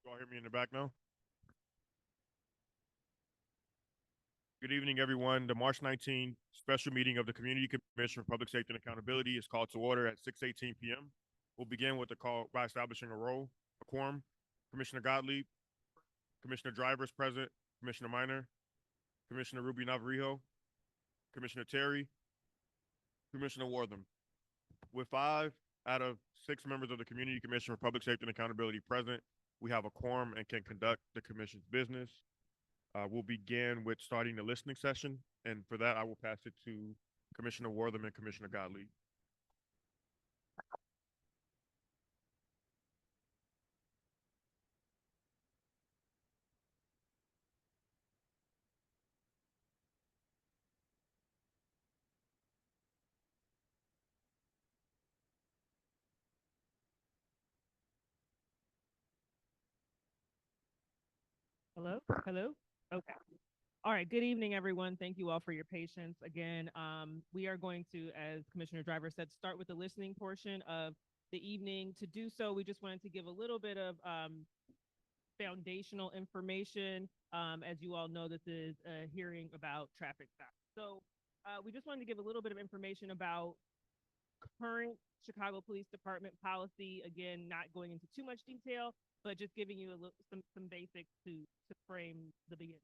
You all hear me in the back now? Good evening, everyone. The March 19th special meeting of the Community Commission for Public Safety and Accountability is called to order at 6:18 p.m. We'll begin with the call by establishing a quorum. Commissioner Gottlieb, Commissioner Drivers present, Commissioner Minor, Commissioner Ruby Navarrijo, Commissioner Terry, Commissioner Wortham. With 5 out of 6 members of the Community Commission for Public Safety and Accountability present, we have a quorum and can conduct the commission's business. We'll begin with starting the listening session, and for that, I will pass it to Commissioner Wortham and Commissioner Gottlieb. Hello? Hello? Okay. All right. Good evening, everyone. Thank you all for your patience. Again, we are going to, as Commissioner Driver said, start with the listening portion of the evening. To do so, we just wanted to give a little bit of foundational information. As you all know, this is a hearing about traffic stops. So we just wanted to give a little bit of information about current Chicago Police Department policy. Again, not going into too much detail, but just giving you some basics to frame the beginning.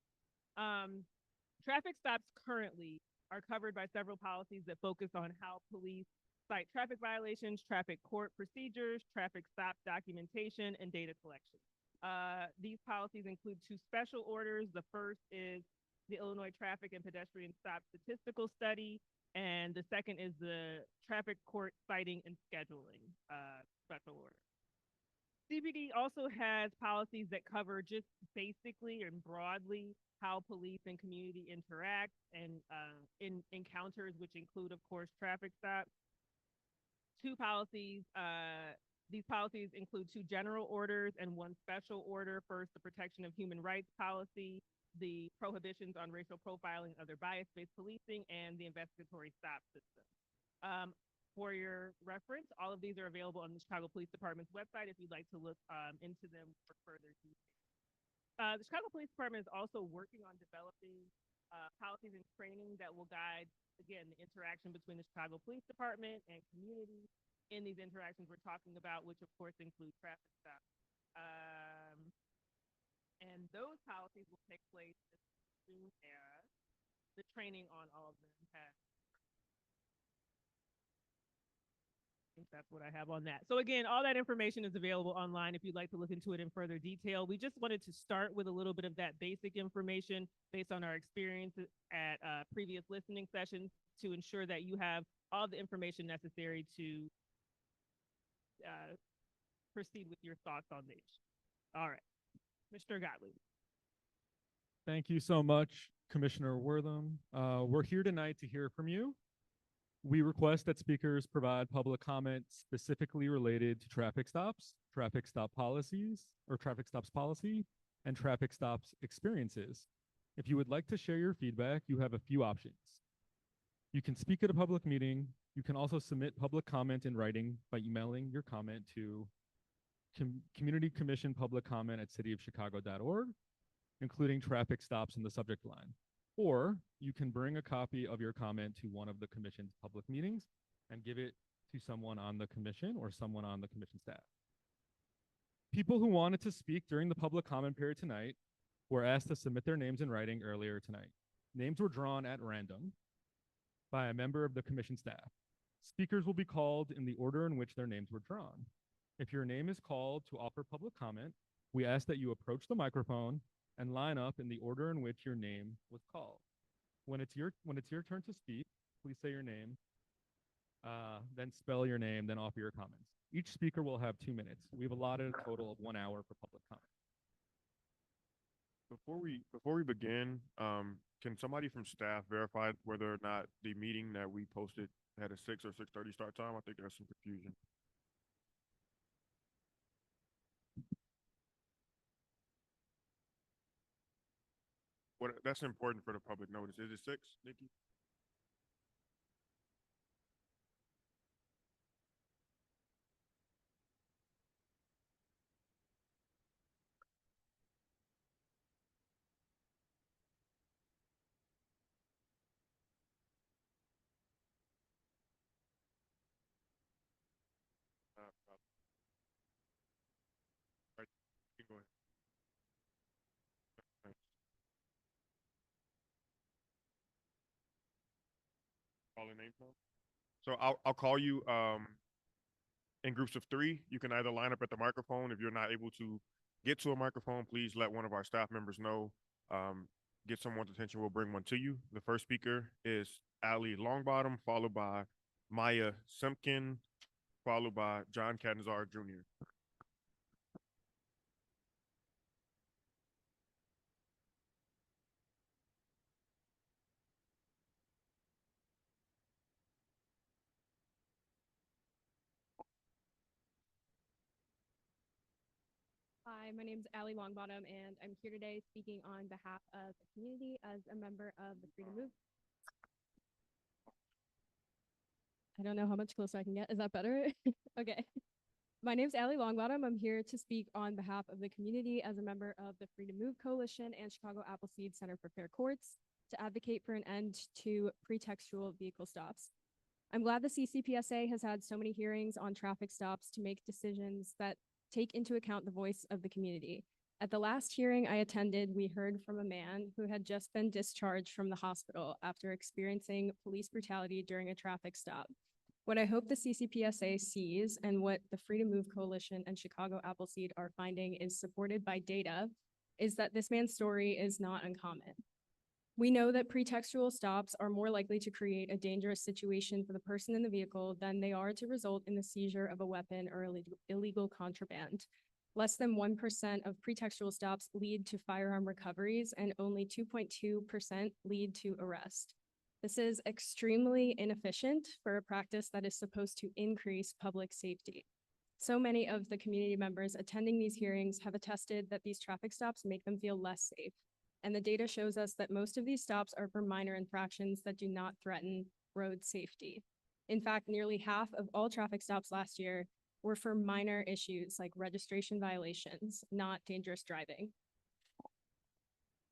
Traffic stops currently are covered by several policies that focus on how police cite traffic violations, traffic court procedures, traffic stop documentation, and data collection. These policies include 2 special orders. The first is the Illinois Traffic and Pedestrian Stop Statistical Study, and the second is the Traffic Court Citing and Scheduling special order. CPD also has policies that cover just basically and broadly how police and community interact and in encounters, which include, of course, traffic stops. 2 policies. These policies include 2 general orders and 1 special order. First, the Protection of Human Rights Policy, the prohibitions on racial profiling, other bias-based policing, and the investigatory stop system. For your reference, all of these are available on the Chicago Police Department's website if you'd like to look into them for further details. The Chicago Police Department is also working on developing policies and training that will guide, again, the interaction between the Chicago Police Department and community in these interactions we're talking about, which of course include traffic stops. And those policies will take place as soon as the training on all of them has. I think that's what I have on that. So again, all that information is available online if you'd like to look into it in further detail. We just wanted to start with a little bit of that basic information based on our experience at previous listening sessions to ensure that you have all the information necessary to proceed with your thoughts on these. All right, Mr. Gottlieb. Thank you so much, Commissioner Wortham. We're here tonight to hear from you. We request that speakers provide public comment specifically related to traffic stops, traffic stop policies, or traffic stops policy, and traffic stops experiences. If you would like to share your feedback, you have a few options. You can speak at a public meeting. You can also submit public comment in writing by emailing your comment to Community Commission Public Comment at cityofchicago.org, including traffic stops in the subject line. Or you can bring a copy of your comment to one of the commission's public meetings and give it to someone on the commission or someone on the commission staff. People who wanted to speak during the public comment period tonight were asked to submit their names in writing earlier tonight. Names were drawn at random by a member of the commission staff. Speakers will be called in the order in which their names were drawn. If your name is called to offer public comment, we ask that you approach the microphone and line up in the order in which your name was called. When it's your turn to speak, please say your name, then spell your name, then offer your comments. Each speaker will have 2 minutes. We've allotted a total of 1 hour for public comment. Before we begin, can somebody from staff verify whether or not the meeting that we posted had a 6 or 6:30 start time? I think there's some confusion. That's important for the public notice. Is it 6, Nikki? calling names now. So I'll call you in groups of three. You can either line up at the microphone. If you're not able to get to a microphone, please let one of our staff members know. Get someone's attention. We'll bring one to you. The first speaker is Ali Longbottom, followed by Maya Simpkin, followed by John Catanzar Jr. Hi, my name is Ali Longbottom, and I'm here today speaking on behalf of the community as a member of the Freedom Move. I don't know how much closer I can get. Is that better? Okay. My name is Ali Longbottom. I'm here to speak on behalf of the community as a member of the Freedom Move Coalition and Chicago Appleseed Center for Fair Courts to advocate for an end to pretextual vehicle stops. I'm glad the CCPSA has had so many hearings on traffic stops to make decisions that take into account the voice of the community. At the last hearing I attended, we heard from a man who had just been discharged from the hospital after experiencing police brutality during a traffic stop. What I hope the CCPSA sees and what the Freedom Move Coalition and Chicago Appleseed are finding is supported by data is that this man's story is not uncommon. We know that pretextual stops are more likely to create a dangerous situation for the person in the vehicle than they are to result in the seizure of a weapon or illegal contraband. Less than 1% of pretextual stops lead to firearm recoveries, and only 2.2% lead to arrest. This is extremely inefficient for a practice that is supposed to increase public safety. So many of the community members attending these hearings have attested that these traffic stops make them feel less safe. And the data shows us that most of these stops are for minor infractions that do not threaten road safety. In fact, nearly half of all traffic stops last year were for minor issues like registration violations, not dangerous driving.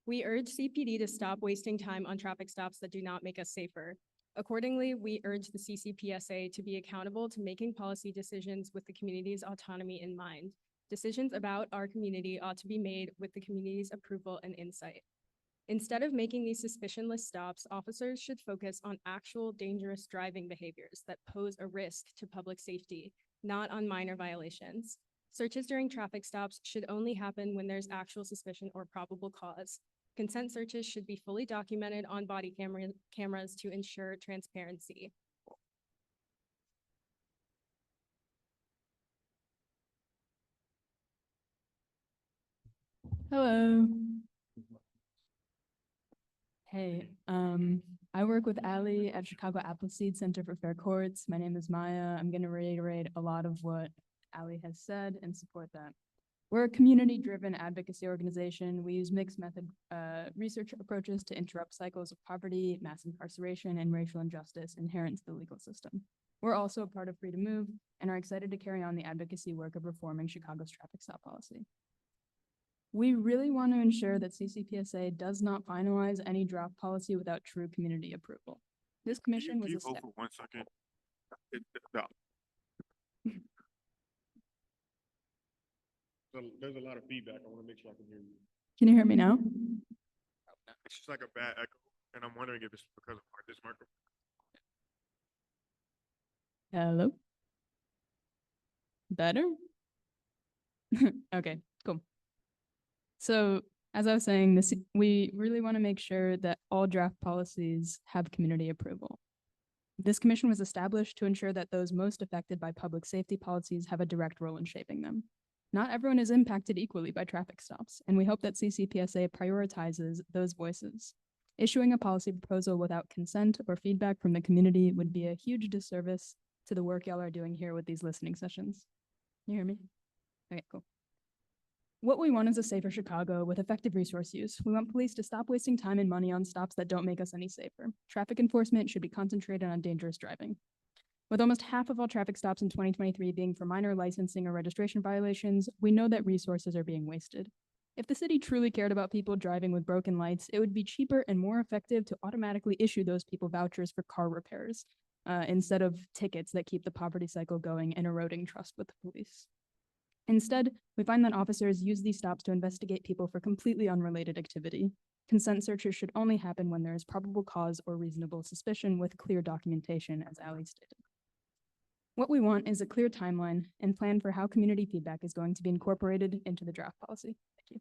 We urge CPD to stop wasting time on traffic stops that do not make us safer. Accordingly, we urge the CCPSA to be accountable to making policy decisions with the community's autonomy in mind. Decisions about our community ought to be made with the community's approval and insight. Instead of making these suspicionless stops, officers should focus on actual dangerous driving behaviors that pose a risk to public safety, not on minor violations. Searches during traffic stops should only happen when there's actual suspicion or probable cause. Consent searches should be fully documented on body cameras to ensure transparency. Hello. Hey, I work with Ali at Chicago Appleseed Center for Fair Courts. My name is Maya. I'm going to reiterate a lot of what Ali has said and support that. We're a community-driven advocacy organization. We use mixed method research approaches to interrupt cycles of poverty, mass incarceration, and racial injustice inherent to the legal system. We're also a part of Freedom Move and are excited to carry on the advocacy work of reforming Chicago's traffic stop policy. We really want to ensure that CCPSA does not finalize any draft policy without true community approval. This commission was Can you established. hold for 1 second? So there's a lot of feedback. I want to make sure I can hear you. Can you hear me now? It's just like a bad echo, and I'm wondering if it's because of this microphone. Hello? Better? Okay, cool. So as I was saying, we really want to make sure that all draft policies have community approval. This commission was established to ensure that those most affected by public safety policies have a direct role in shaping them. Not everyone is impacted equally by traffic stops, and we hope that CCPSA prioritizes those voices. Issuing a policy proposal without consent or feedback from the community would be a huge disservice to the work y'all are doing here with these listening sessions. You hear me? Okay, cool. What we want is a safer Chicago with effective resource use. We want police to stop wasting time and money on stops that don't make us any safer. Traffic enforcement should be concentrated on dangerous driving. With almost half of all traffic stops in 2023 being for minor licensing or registration violations, we know that resources are being wasted. If the city truly cared about people driving with broken lights, it would be cheaper and more effective to automatically issue those people vouchers for car repairs, instead of tickets that keep the poverty cycle going and eroding trust with the police. Instead, we find that officers use these stops to investigate people for completely unrelated activity. Consent searches should only happen when there is probable cause or reasonable suspicion with clear documentation, as Ali stated. What we want is a clear timeline and plan for how community feedback is going to be incorporated into the draft policy. Thank you.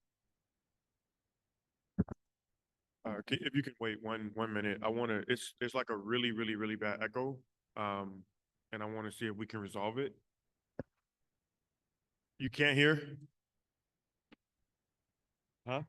If you can wait one minute, there's like a really bad echo. And I want to see if we can resolve it. You can't hear? Huh?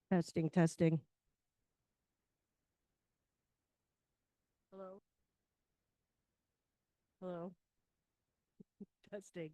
Testing, testing. Hello? Hello? Testing.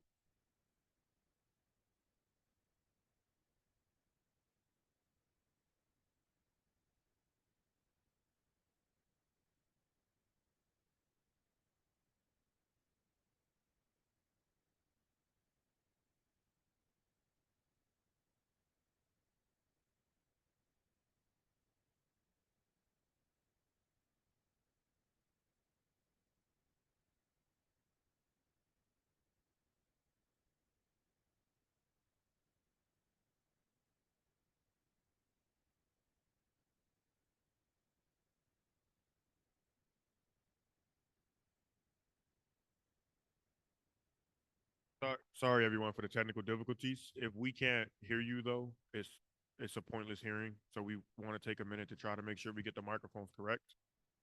Sorry everyone for the technical difficulties. If we can't hear you though, it's a pointless hearing. So we want to take a minute to try to make sure we get the microphones correct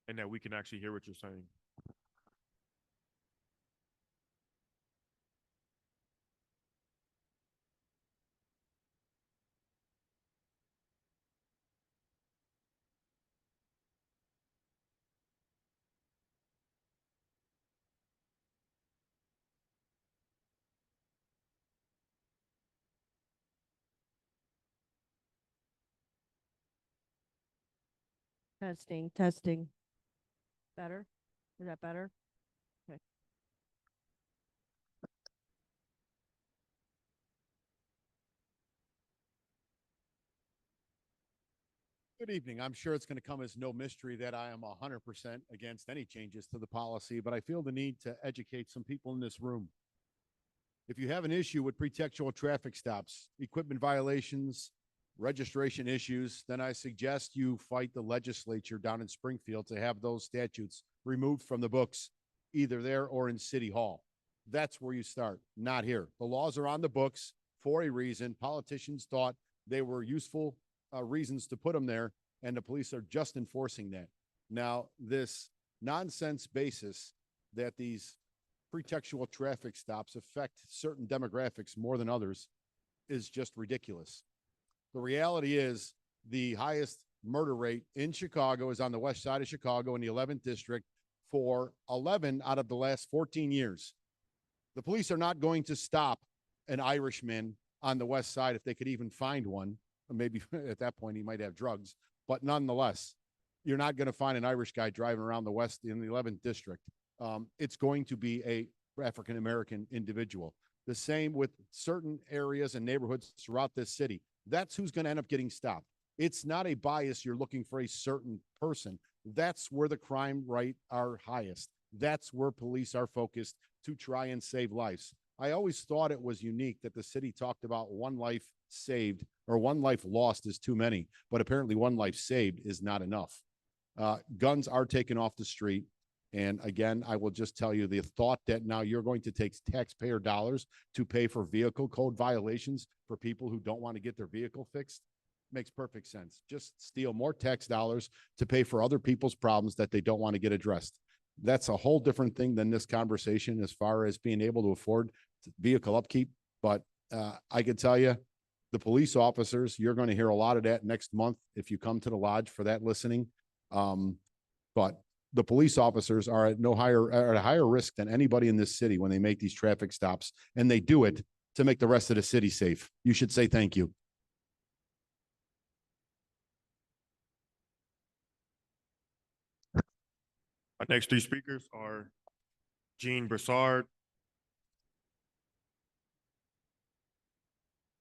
and that we can actually hear what you're saying. Testing, testing. Better? Is that better? Okay. Good evening. I'm sure it's going to come as no mystery that I am 100% against any changes to the policy, but I feel the need to educate some people in this room. If you have an issue with pretextual traffic stops, equipment violations, registration issues, then I suggest you fight the legislature down in Springfield to have those statutes removed from the books, either there or in City Hall. That's where you start, not here. The laws are on the books for a reason. Politicians thought they were useful reasons to put them there, and the police are just enforcing that. Now, this nonsense basis that these pretextual traffic stops affect certain demographics more than others is just ridiculous. The reality is the highest murder rate in Chicago is on the west side of Chicago in the 11th district for 11 out of the last 14 years. The police are not going to stop an Irishman on the west side if they could even find one. Maybe at that point he might have drugs, but nonetheless, you're not going to find an Irish guy driving around the west in the 11th district. It's going to be a African-American individual. The same with certain areas and neighborhoods throughout this city. That's who's going to end up getting stopped. It's not a bias. You're looking for a certain person. That's where the crime rate are highest. That's where police are focused to try and save lives. I always thought it was unique that the city talked about one life saved or one life lost is too many, but apparently one life saved is not enough. Guns are taken off the street. And again, I will just tell you the thought that now you're going to take taxpayer dollars to pay for vehicle code violations for people who don't want to get their vehicle fixed makes perfect sense. Just steal more tax dollars to pay for other people's problems that they don't want to get addressed. That's a whole different thing than this conversation as far as being able to afford vehicle upkeep. But I can tell you, the police officers, you're going to hear a lot of that next month if you come to the lodge for that listening. But the police officers are at at a higher risk than anybody in this city when they make these traffic stops, and they do it to make the rest of the city safe. You should say thank you. Our next three speakers are Jean Broussard,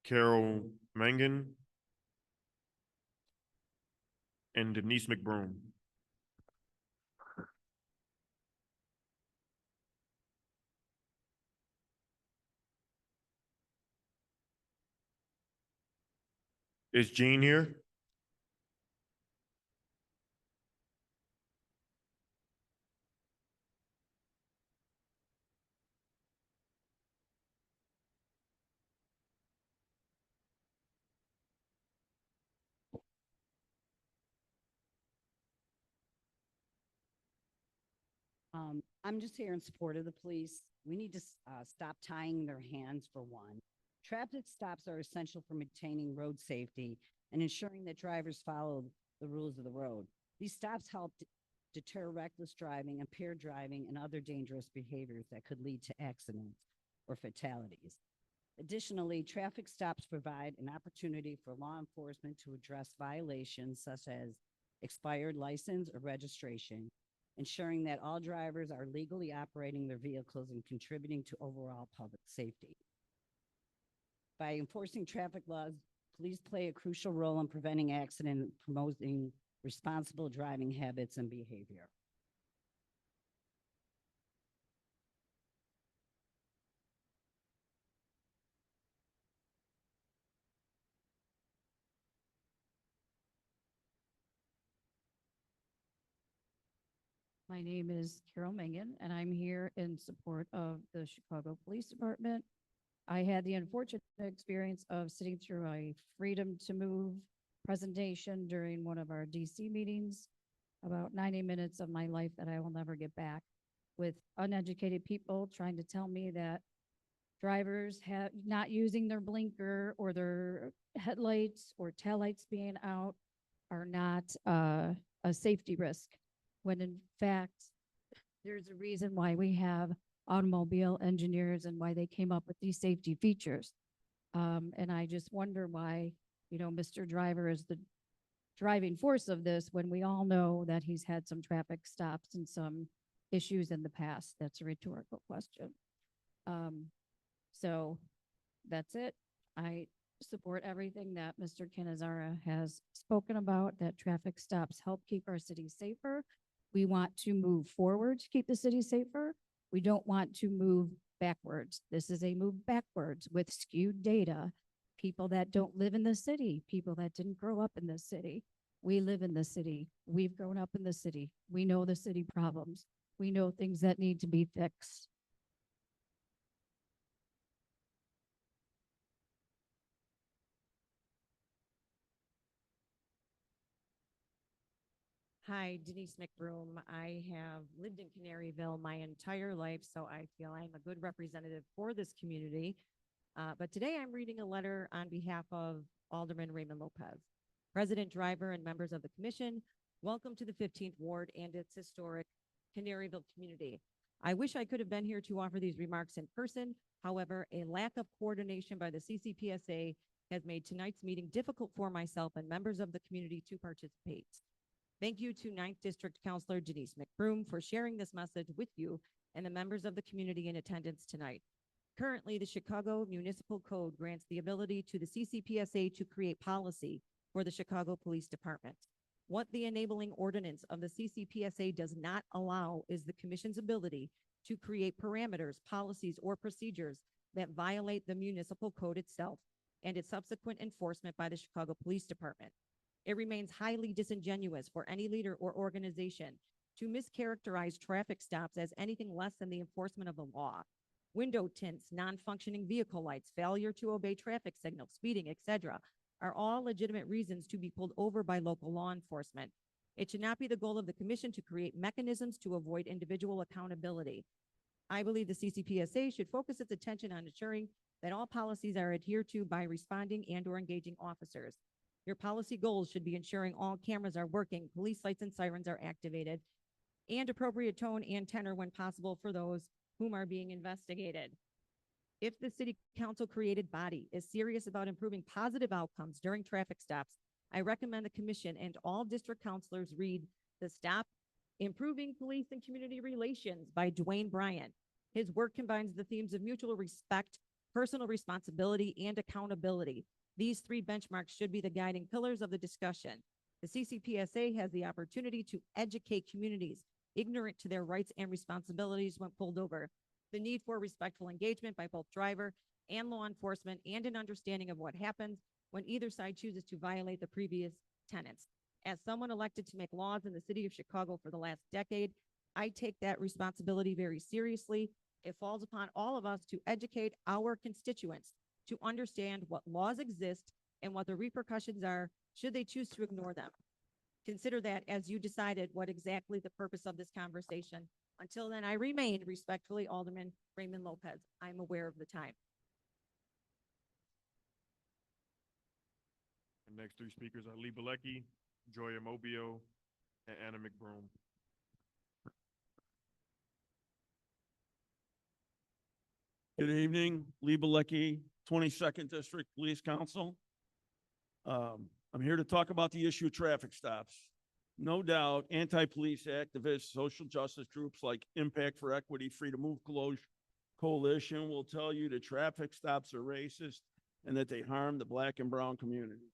Carol Mangan, and Denise McBroom. Is Jean here? I'm just here in support of the police. We need to stop tying their hands for one. Traffic stops are essential for maintaining road safety and ensuring that drivers follow the rules of the road. These stops help deter reckless driving, impaired driving, and other dangerous behaviors that could lead to accidents or fatalities. Additionally, traffic stops provide an opportunity for law enforcement to address violations such as expired license or registration, ensuring that all drivers are legally operating their vehicles and contributing to overall public safety. By enforcing traffic laws, police play a crucial role in preventing accidents and promoting responsible driving habits and behavior. My name is Carol Mangan, and I'm here in support of the Chicago Police Department. I had the unfortunate experience of sitting through a Freedom to Move presentation during one of our DC meetings, about 90 minutes of my life that I will never get back, with uneducated people trying to tell me that drivers have not using their blinker or their headlights or taillights being out are not a safety risk, when in fact, there's a reason why we have automobile engineers and why they came up with these safety features. And I just wonder why, Mr. Driver is the driving force of this when we all know that he's had some traffic stops and some issues in the past. That's a rhetorical question. So that's it. I support everything that Mr. Canizara has spoken about, that traffic stops help keep our city safer. We want to move forward to keep the city safer. We don't want to move backwards. This is a move backwards with skewed data. People that don't live in the city, people that didn't grow up in the city. We live in the city. We've grown up in the city. We know the city problems. We know things that need to be fixed. Hi, Denise McBroom. I have lived in Canaryville my entire life, so I feel I'm a good representative for this community. But today I'm reading a letter on behalf of Alderman Raymond Lopez. President Driver and members of the commission, welcome to the 15th Ward and its historic Canaryville community. I wish I could have been here to offer these remarks in person. However, a lack of coordination by the CCPSA has made tonight's meeting difficult for myself and members of the community to participate. Thank you to 9th District Councilor Denise McBroom for sharing this message with you and the members of the community in attendance tonight. Currently, the Chicago Municipal Code grants the ability to the CCPSA to create policy for the Chicago Police Department. What the enabling ordinance of the CCPSA does not allow is the commission's ability to create parameters, policies, or procedures that violate the municipal code itself and its subsequent enforcement by the Chicago Police Department. It remains highly disingenuous for any leader or organization to mischaracterize traffic stops as anything less than the enforcement of the law. Window tints, non-functioning vehicle lights, failure to obey traffic signals, speeding, etc., are all legitimate reasons to be pulled over by local law enforcement. It should not be the goal of the commission to create mechanisms to avoid individual accountability. I believe the CCPSA should focus its attention on ensuring that all policies are adhered to by responding and/or engaging officers. Your policy goals should be ensuring all cameras are working, police lights and sirens are activated, and appropriate tone and tenor when possible for those whom are being investigated. If the city council created body is serious about improving positive outcomes during traffic stops, I recommend the commission and all district councilors read the Stop Improving Police and Community Relations by Dwayne Bryant. His work combines the themes of mutual respect, personal responsibility, and accountability. These three benchmarks should be the guiding pillars of the discussion. The CCPSA has the opportunity to educate communities ignorant to their rights and responsibilities when pulled over, the need for respectful engagement by both driver and law enforcement, and an understanding of what happens when either side chooses to violate the previous tenets. As someone elected to make laws in the city of Chicago for the last decade, I take that responsibility very seriously. It falls upon all of us to educate our constituents to understand what laws exist and what the repercussions are should they choose to ignore them. Consider that as you decided what exactly the purpose of this conversation. Until then, I remain respectfully Alderman Raymond Lopez. I'm aware of the time. The next three speakers are Lee Bilecki, Joya Mobio, and Anna McBroom. Good evening, Lee Bilecki, 22nd District Police Council. I'm here to talk about the issue of traffic stops. No doubt, anti-police activists, social justice groups like Impact for Equity, Free to Move Coalition will tell you that traffic stops are racist and that they harm the Black and brown communities.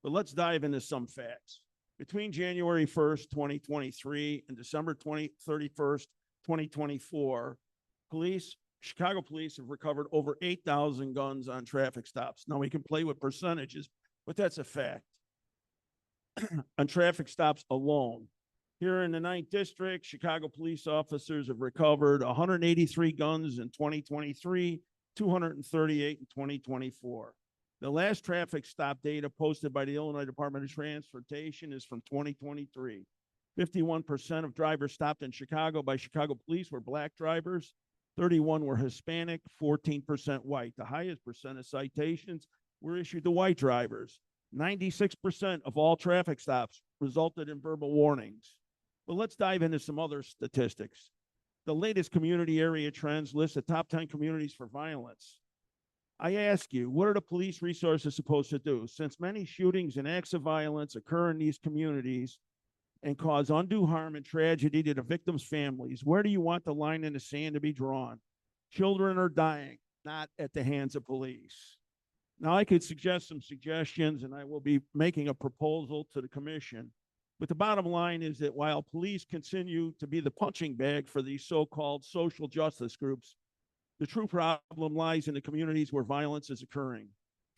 But let's dive into some facts. Between January 1st, 2023 and December 31st, 2024, Chicago police have recovered over 8,000 guns on traffic stops. Now we can play with percentages, but that's a fact. On traffic stops alone. Here in the 9th District, Chicago police officers have recovered 183 guns in 2023, 238 in 2024. The last traffic stop data posted by the Illinois Department of Transportation is from 2023. 51% of drivers stopped in Chicago by Chicago police were Black drivers, 31 were Hispanic, 14% white. The highest percent of citations were issued to white drivers. 96% of all traffic stops resulted in verbal warnings. But let's dive into some other statistics. The latest community area trends list the top 10 communities for violence. I ask you, what are the police resources supposed to do? Since many shootings and acts of violence occur in these communities and cause undue harm and tragedy to the victims' families, where do you want the line in the sand to be drawn? Children are dying, not at the hands of police. Now, I could suggest some suggestions, and I will be making a proposal to the commission. But the bottom line is that while police continue to be the punching bag for these so-called social justice groups, the true problem lies in the communities where violence is occurring.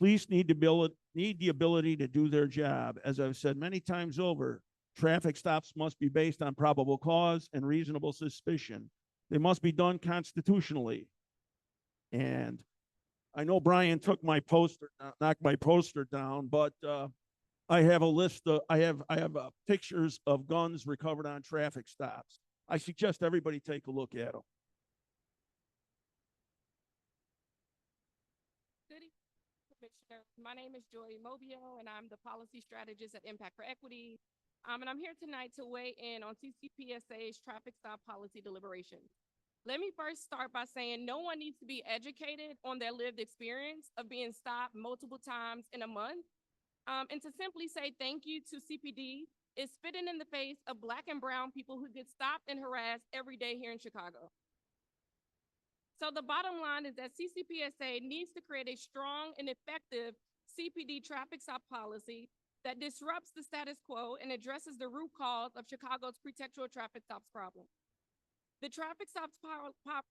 Police need the ability to do their job. As I've said many times over, traffic stops must be based on probable cause and reasonable suspicion. They must be done constitutionally. And I know Brian took my poster, knocked my poster down, but I have a list of, I have pictures of guns recovered on traffic stops. I suggest everybody take a look at them. Good evening, Commissioner. My name is Joy Mobio, and I'm the policy strategist at Impact for Equity. And I'm here tonight to weigh in on CCPSA's traffic stop policy deliberations. Let me first start by saying no one needs to be educated on their lived experience of being stopped multiple times in a month. And to simply say thank you to CPD is spitting in the face of Black and brown people who get stopped and harassed every day here in Chicago. So the bottom line is that CCPSA needs to create a strong and effective CPD traffic stop policy that disrupts the status quo and addresses the root cause of Chicago's pretextual traffic stops problem. The traffic stops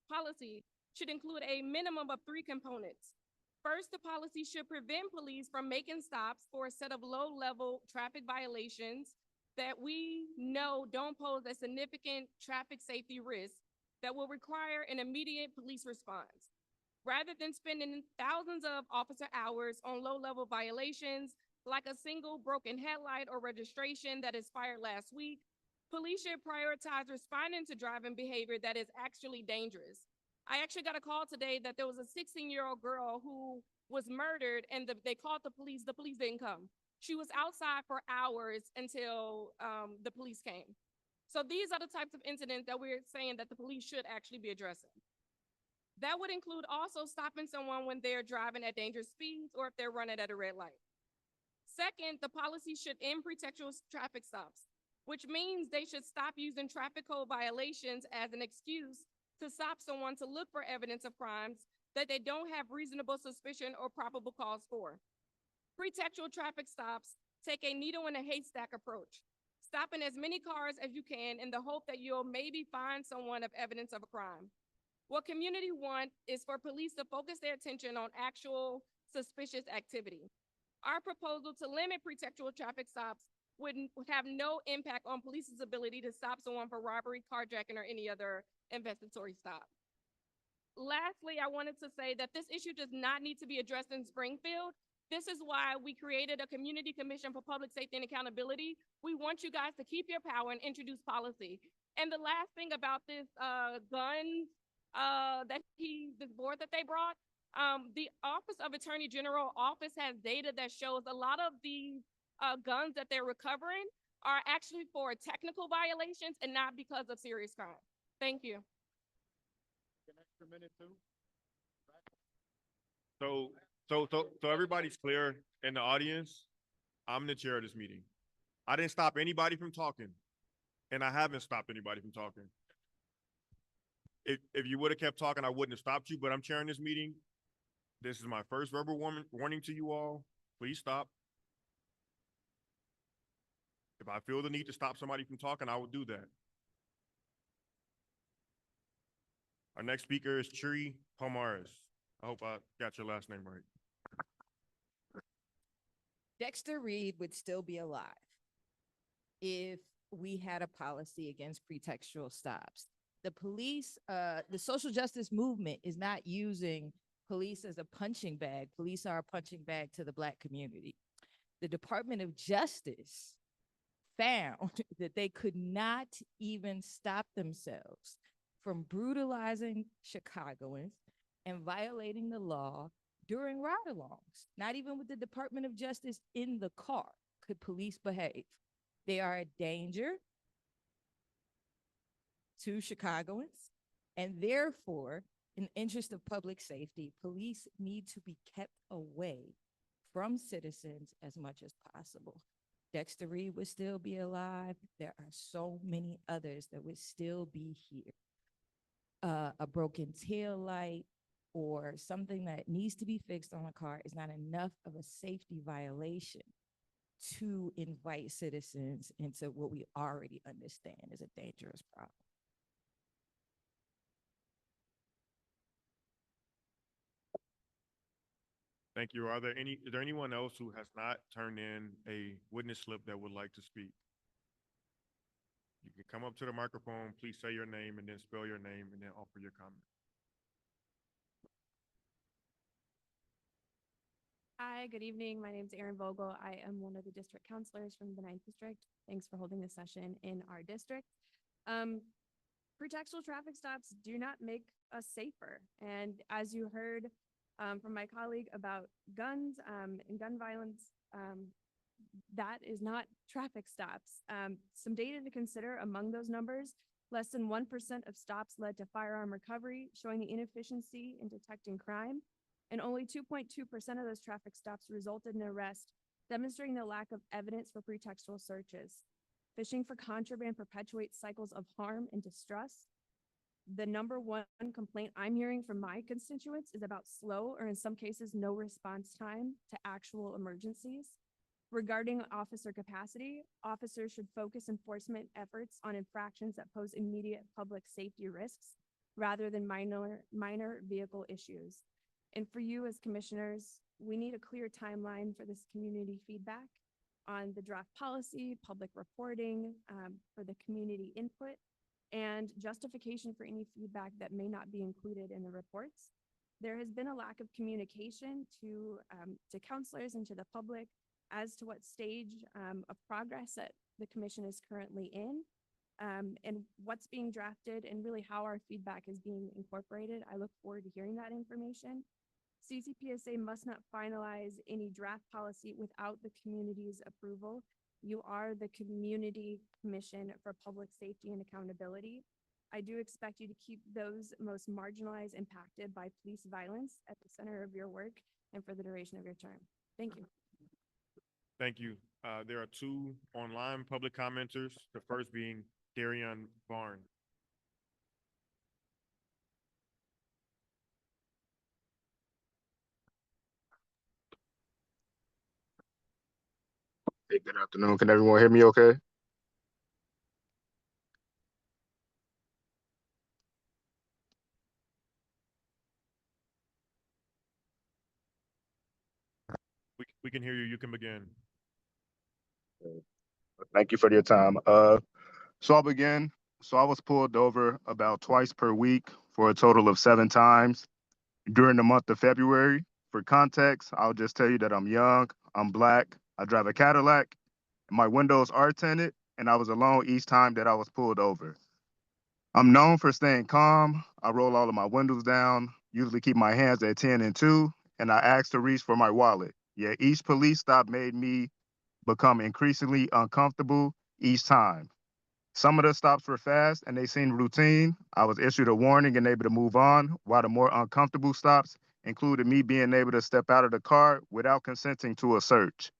policy should include a minimum of 3 components. First, the policy should prevent police from making stops for a set of low-level traffic violations that we know don't pose a significant traffic safety risk that will require an immediate police response. Rather than spending thousands of officer hours on low-level violations, like a single broken headlight or registration that expired last week, police should prioritize responding to driving behavior that is actually dangerous. I actually got a call today that there was a 16-year-old girl who was murdered and they called the police didn't come. She was outside for hours until the police came. So these are the types of incidents that we're saying that the police should actually be addressing. That would include also stopping someone when they're driving at dangerous speeds or if they're running at a red light. Second, the policy should end pretextual traffic stops, which means they should stop using traffic code violations as an excuse to stop someone to look for evidence of crimes that they don't have reasonable suspicion or probable cause for. Pretextual traffic stops take a needle in a haystack approach, stopping as many cars as you can in the hope that you'll maybe find someone of evidence of a crime. What community want is for police to focus their attention on actual suspicious activity. Our proposal to limit pretextual traffic stops would have no impact on police's ability to stop someone for robbery, carjacking, or any other investigatory stop. Lastly, I wanted to say that this issue does not need to be addressed in Springfield. This is why we created a Community Commission for Public Safety and Accountability. We want you guys to keep your power and introduce policy. And the last thing about this this board that they brought, the Office of Attorney General office has data that shows a lot of these guns that they're recovering are actually for technical violations and not because of serious crime. Thank you. An extra minute too? So everybody's clear in the audience. I'm the chair of this meeting. I didn't stop anybody from talking, and I haven't stopped anybody from talking. If you would have kept talking, I wouldn't have stopped you, but I'm chairing this meeting. This is my first verbal warning to you all. Please stop. If I feel the need to stop somebody from talking, I will do that. Our next speaker is Chiri Pomares. I hope I got your last name right. Dexter Reed would still be alive if we had a policy against pretextual stops. The police, the social justice movement is not using police as a punching bag. Police are a punching bag to the Black community. The Department of Justice found that they could not even stop themselves from brutalizing Chicagoans and violating the law during ride-alongs. Not even with the Department of Justice in the car could police behave. They are a danger to Chicagoans, and therefore, in the interest of public safety, police need to be kept away from citizens as much as possible. Dexter Reed would still be alive. There are so many others that would still be here. A broken tail light or something that needs to be fixed on a car is not enough of a safety violation to invite citizens into what we already understand is a dangerous problem. Thank you. Is there anyone else who has not turned in a witness slip that would like to speak? You can come up to the microphone, please say your name and then spell your name and then offer your comment. Hi, good evening. My name is Erin Vogel. I am one of the district counselors from the 9th District. Thanks for holding this session in our district. Pretextual traffic stops do not make us safer. And as you heard from my colleague about guns and gun violence, that is not traffic stops. Some data to consider among those numbers, less than 1% of stops led to firearm recovery, showing the inefficiency in detecting crime. And only 2.2% of those traffic stops resulted in arrest, demonstrating the lack of evidence for pretextual searches. Fishing for contraband perpetuates cycles of harm and distrust. The number one complaint I'm hearing from my constituents is about slow or in some cases no response time to actual emergencies. Regarding officer capacity, officers should focus enforcement efforts on infractions that pose immediate public safety risks rather than minor vehicle issues. And for you as commissioners, we need a clear timeline for this community feedback on the draft policy, public reporting, for the community input, and justification for any feedback that may not be included in the reports. There has been a lack of communication to counselors and to the public as to what stage of progress that the commission is currently in, and what's being drafted, and really how our feedback is being incorporated. I look forward to hearing that information. CCPSA must not finalize any draft policy without the community's approval. You are the Community Commission for Public Safety and Accountability. I do expect you to keep those most marginalized impacted by police violence at the center of your work and for the duration of your term. Thank you. Thank you. There are two online public commenters, the first being Darian Barnes. Hey, good afternoon. Can everyone hear me okay? We can hear you. You can begin. Thank you for your time. So I'll begin. So I was pulled over about twice per week for a total of 7 times during the month of February. For context, I'll just tell you that I'm young, I'm black, I drive a Cadillac, my windows are tinted, and I was alone each time that I was pulled over. I'm known for staying calm. I roll all of my windows down, usually keep my hands at 10 and 2, and I ask to reach for my wallet. Yet each police stop made me become increasingly uncomfortable each time. Some of the stops were fast and they seemed routine. I was issued a warning and able to move on, while the more uncomfortable stops included me being able to step out of the car without consenting to a search.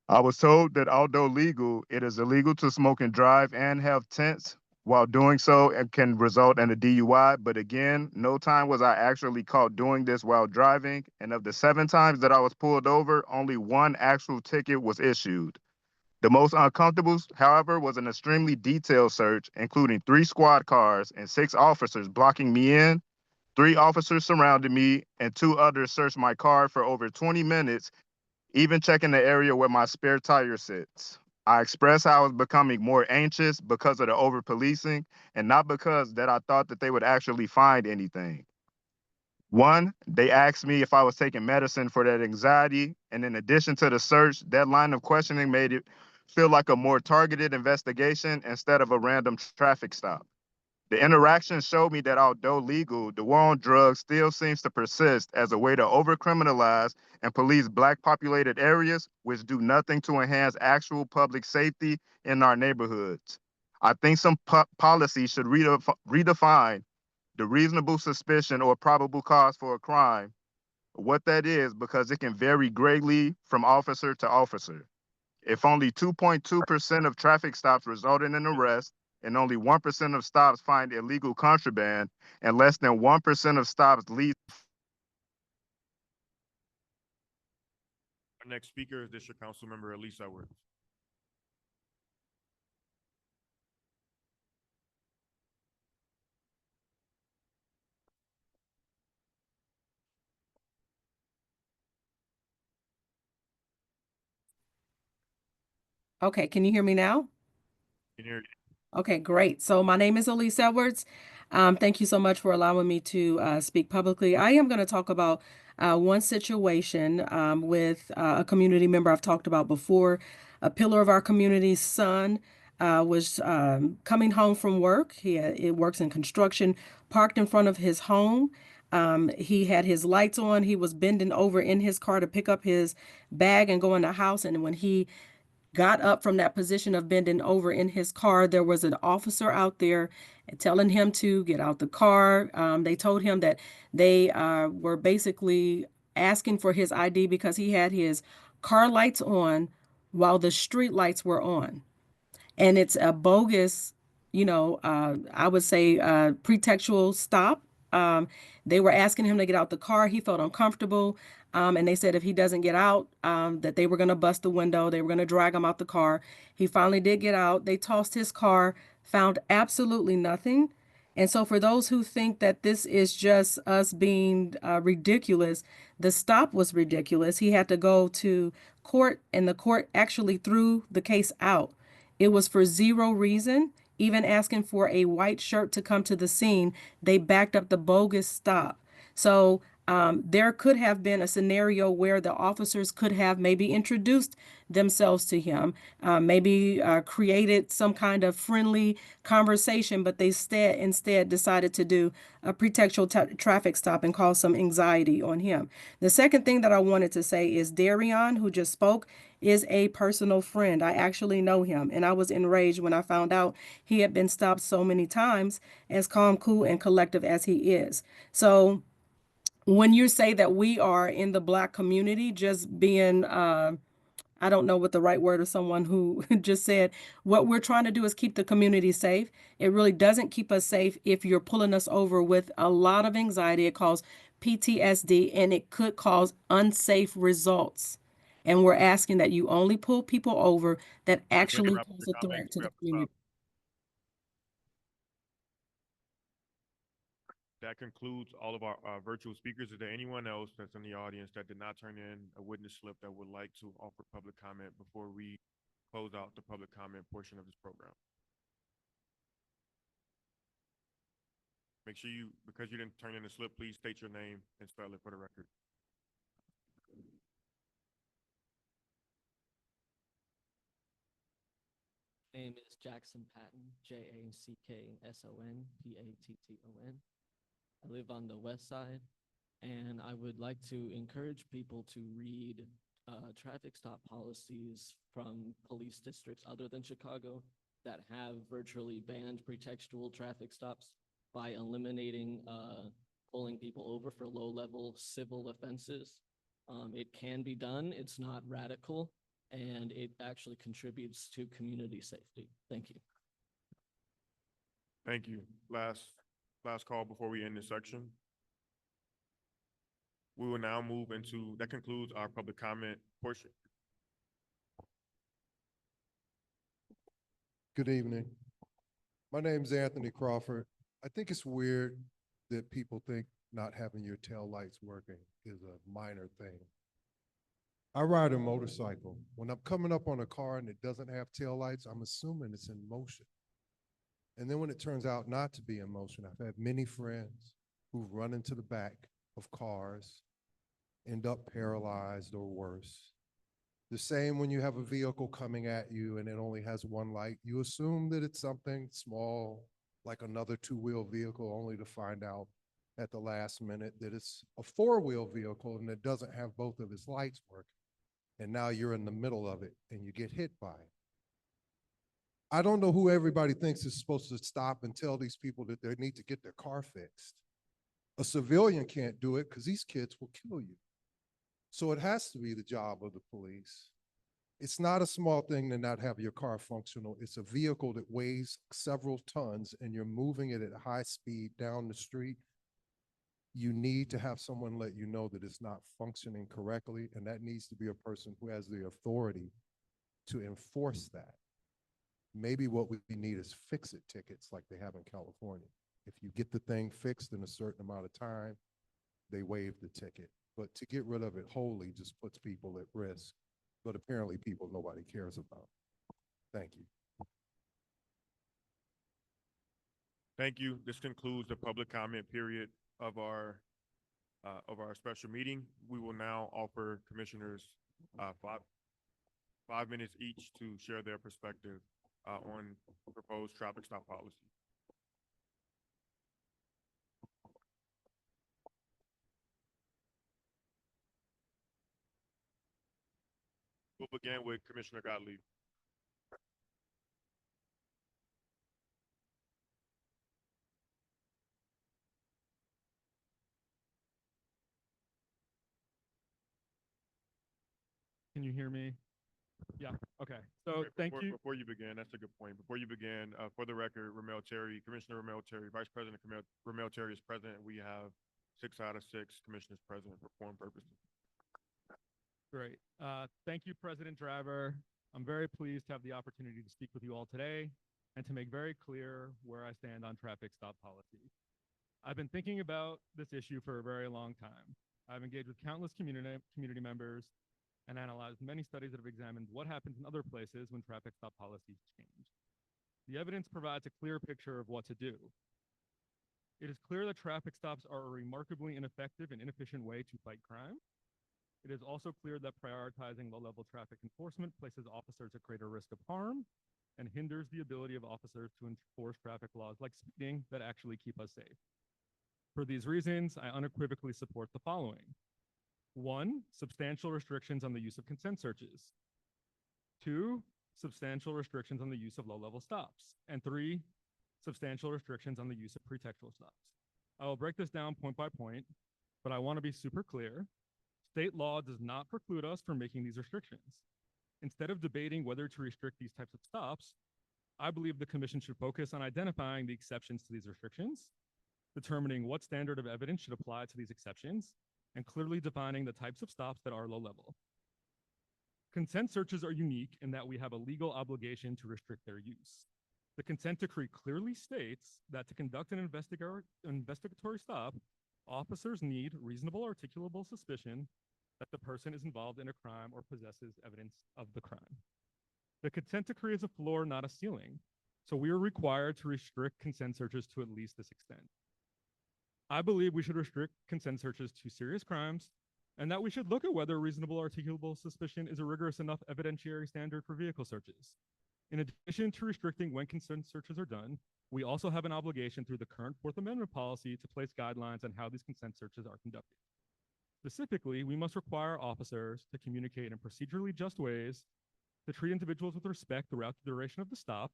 I was told that although legal, it is illegal to smoke and drive and have tents. While doing so, it can result in a DUI. But again, no time was I actually caught doing this while driving. And of the 7 times that I was pulled over, only 1 actual ticket was issued. The most uncomfortable, however, was an extremely detailed search, including 3 squad cars and 6 officers blocking me in. 3 officers surrounded me, and 2 others searched my car for over 20 minutes, even checking the area where my spare tire sits. I expressed how I was becoming more anxious because of the over-policing, and not because that I thought that they would actually find anything. 1, they asked me if I was taking medicine for that anxiety, and in addition to the search, that line of questioning made it feel like a more targeted investigation instead of a random traffic stop. The interaction showed me that although legal, the war on drugs still seems to persist as a way to over-criminalize and police Black populated areas, which do nothing to enhance actual public safety in our neighborhoods. I think some policies should redefine the reasonable suspicion or probable cause for a crime, what that is, because it can vary greatly from officer to officer. If only 2.2% of traffic stops result in an arrest, and only 1% of stops find illegal contraband, and less than 1% of stops lead. Our next speaker is District Council Member Elise Edwards. Okay, can you hear me now? Can hear you. Okay, great. So my name is Elise Edwards. Thank you so much for allowing me to speak publicly. I am going to talk about one situation with a community member I've talked about before. A pillar of our community's son was coming home from work. He works in construction, parked in front of his home. He had his lights on. He was bending over in his car to pick up his bag and go in the house. And when he got up from that position of bending over in his car, there was an officer out there telling him to get out the car. They told him that they were basically asking for his ID because he had his car lights on while the street lights were on. And it's a bogus, I would say pretextual stop. They were asking him to get out the car. He felt uncomfortable. And they said if he doesn't get out, that they were going to bust the window. They were going to drag him out the car. He finally did get out. They tossed his car, found absolutely nothing. And so for those who think that this is just us being ridiculous, the stop was ridiculous. He had to go to court, and the court actually threw the case out. It was for zero reason, even asking for a white shirt to come to the scene. They backed up the bogus stop. So there could have been a scenario where the officers could have maybe introduced themselves to him, maybe created some kind of friendly conversation, but they instead decided to do a pretextual traffic stop and cause some anxiety on him. The second thing that I wanted to say is Darion, who just spoke, is a personal friend. I actually know him, and I was enraged when I found out he had been stopped so many times, as calm, cool, and collective as he is. So when you say that we are in the Black community just being, I don't know what the right word is, someone who just said, what we're trying to do is keep the community safe. It really doesn't keep us safe if you're pulling us over with a lot of anxiety. It causes PTSD, and it could cause unsafe results. And we're asking that you only pull people over that actually wrap up pose your a threat comments. to We the have to community. stop. That concludes all of our virtual speakers. Is there anyone else that's in the audience that did not turn in a witness slip that would like to offer public comment before we close out the public comment portion of this program? Make sure you, because you didn't turn in a slip, please state your name and spell it for the record. Name is Jackson Patton, JackSonPatton. I live on the west side, and I would like to encourage people to read traffic stop policies from police districts other than Chicago that have virtually banned pretextual traffic stops by eliminating pulling people over for low-level civil offenses. It can be done. It's not radical, and it actually contributes to community safety. Thank you. Thank you. Last call before we end this section. We will now move into, that concludes our public comment portion. Good evening. My name's Anthony Crawford. I think it's weird that people think not having your tail lights working is a minor thing. I ride a motorcycle. When I'm coming up on a car and it doesn't have tail lights, I'm assuming it's in motion. And then when it turns out not to be in motion, I've had many friends who've run into the back of cars, end up paralyzed or worse. The same when you have a vehicle coming at you and it only has one light, you assume that it's something small, like another two-wheel vehicle, only to find out at the last minute that it's a four-wheel vehicle and it doesn't have both of its lights working. And now you're in the middle of it and you get hit by it. I don't know who everybody thinks is supposed to stop and tell these people that they need to get their car fixed. A civilian can't do it because these kids will kill you. So it has to be the job of the police. It's not a small thing to not have your car functional. It's a vehicle that weighs several tons and you're moving it at high speed down the street. You need to have someone let you know that it's not functioning correctly, and that needs to be a person who has the authority to enforce that. Maybe what we need is fix-it tickets like they have in California. If you get the thing fixed in a certain amount of time, they waive the ticket. But to get rid of it wholly just puts people at risk. But apparently people nobody cares about. Thank you. Thank you. This concludes the public comment period of our special meeting. We will now offer commissioners 5 minutes each to share their perspective on proposed traffic stop policy. We'll begin with Commissioner Gottlieb. Can you hear me? Yeah, okay. So Wait, thank before, you. Before you begin, that's a good point. Before you begin, for the record, Ramel Terry, Commissioner Ramel Terry, Vice President Ramel Terry is present. We have 6 out of 6 commissioners present for quorum purposes. Great. Thank you, President Driver. I'm very pleased to have the opportunity to speak with you all today and to make very clear where I stand on traffic stop policy. I've been thinking about this issue for a very long time. I've engaged with countless community members and analyzed many studies that have examined what happens in other places when traffic stop policies change. The evidence provides a clear picture of what to do. It is clear that traffic stops are a remarkably ineffective and inefficient way to fight crime. It is also clear that prioritizing low-level traffic enforcement places officers at greater risk of harm and hinders the ability of officers to enforce traffic laws like speeding that actually keep us safe. For these reasons, I unequivocally support the following. 1, substantial restrictions on the use of consent searches. 2, substantial restrictions on the use of low-level stops. And 3, substantial restrictions on the use of pretextual stops. I will break this down point by point, but I want to be super clear. State law does not preclude us from making these restrictions. Instead of debating whether to restrict these types of stops, I believe the commission should focus on identifying the exceptions to these restrictions, determining what standard of evidence should apply to these exceptions, and clearly defining the types of stops that are low level. Consent searches are unique in that we have a legal obligation to restrict their use. The consent decree clearly states that to conduct an investigatory stop, officers need reasonable articulable suspicion that the person is involved in a crime or possesses evidence of the crime. The consent decree is a floor, not a ceiling, so we are required to restrict consent searches to at least this extent. I believe we should restrict consent searches to serious crimes and that we should look at whether reasonable articulable suspicion is a rigorous enough evidentiary standard for vehicle searches. In addition to restricting when consent searches are done, we also have an obligation through the current Fourth Amendment policy to place guidelines on how these consent searches are conducted. Specifically, we must require officers to communicate in procedurally just ways, to treat individuals with respect throughout the duration of the stop,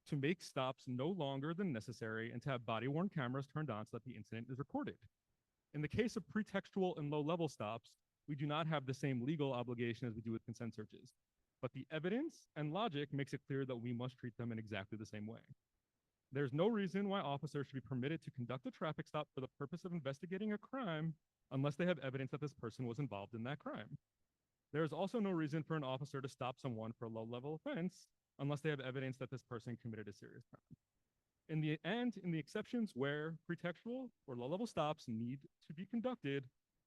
to make stops no longer than necessary, and to have body-worn cameras turned on so that the incident is recorded. In the case of pretextual and low-level stops, we do not have the same legal obligation as we do with consent searches, but the evidence and logic makes it clear that we must treat them in exactly the same way. There's no reason why officers should be permitted to conduct a traffic stop for the purpose of investigating a crime unless they have evidence that this person was involved in that crime. There is also no reason for an officer to stop someone for a low-level offense unless they have evidence that this person committed a serious crime. In the end, in the exceptions where pretextual or low-level stops need to be conducted,